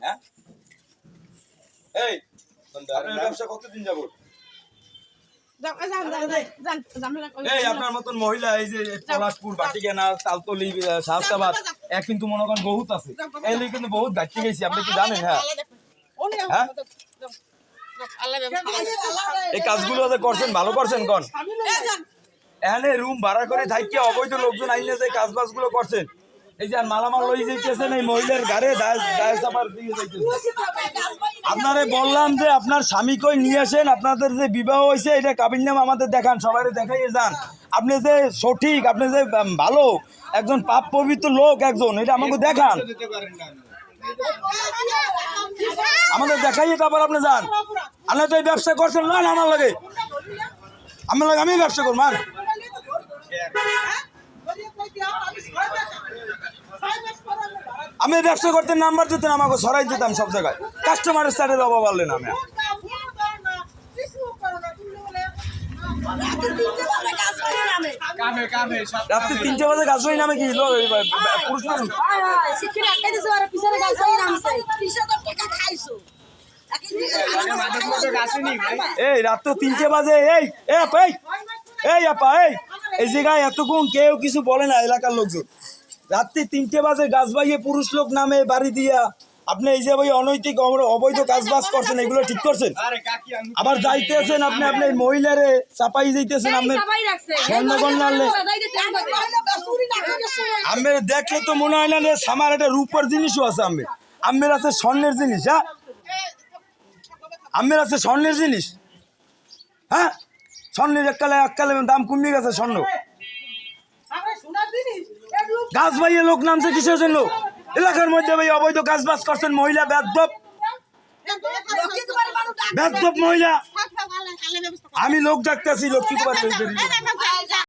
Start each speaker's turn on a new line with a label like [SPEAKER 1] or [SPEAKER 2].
[SPEAKER 1] হ্যাঁ এই আপনার ব্যবসা কতদিন যাবত? এই আপনার মতন মহিলা এই যে পলাশপুর বাটিকেনা তালতলি শাহস্তাবাদ কিন্তু মনে করেন বহুত আছে, এই কিন্তু বহুত ঘাটতি গেছি, আপনি কি জানেন? হ্যাঁ হ্যাঁ এই কাজগুলো যে করছেন ভালো করছেন কোন এখানে রুম ভাড়া করে থাকি অবৈধ লোকজন আইনে যে কাজ বাজ গুলো করছেন, এই যে মালামাল লই যাইতেছেন এই মহিলার গাড়ে দায় চাপার দিয়ে যাইতেছেন। আপনারে বললাম যে আপনার স্বামী কই নিয়ে আসেন, আপনাদের যে বিবাহ হয়েছে এটা কাবিননামা আমাদের দেখান, সবাই দেখাইয়ে যান। আপনি যে সঠিক, আপনি যে ভালো একজন পাপ পবিত্র লোক একজন, এটা আমাকে দেখান, আমাদের দেখাইয়ে তারপর আপনি যান। আপনি তো এই ব্যবসা করছেন না আমার লাগে, আমার লাগে আমি ব্যবসা করবো। আর আমি ব্যবসা করতে নাম্বার দিতেন আমাকে সরাই দিতাম সব জায়গায়, কাস্টমারের সাইডের অভাব আনলেন। আমি রাত্রি 3টে বাজে গাছ বাড়ি নামে কি পুরুষ মানুষ? এই রাত্র 3টে বাজে এই এই আপা এই জায়গায় এতক্ষণ কেউ কিছু বলে না এলাকার লোকজন। রাত্রি 3টে বাজে গাছ বাইয়ে পুরুষ লোক নামে বাড়ি দিয়া আপনি এই যে ওই অনৈতিক অবৈধ কাজ বাজ করছেন, এগুলো ঠিক করছেন? আবার যাইতেছেন আপনি আপনার মহিলারে চাপাই যাইতেছেন, আপনি স্বর্ণগন্যা আমি দেখলে তো মনে হয় না যে আমার একটা রূপের জিনিসও আছে, আমের আছে স্বর্ণের জিনিস। হ্যাঁ আমের আছে স্বর্ণের জিনিস, হ্যাঁ স্বর্ণের এককালে দাম কমে গেছে স্বর্ণ। গাছ ভাইয়ে লোক নামছে কিসের জন্য? এলাকার মধ্যে ভাই অবৈধ কাজ বাজ করছেন, মহিলা বেদব মহিলা। আমি লোক ডাকতেছি, লক্ষ্মী কুমার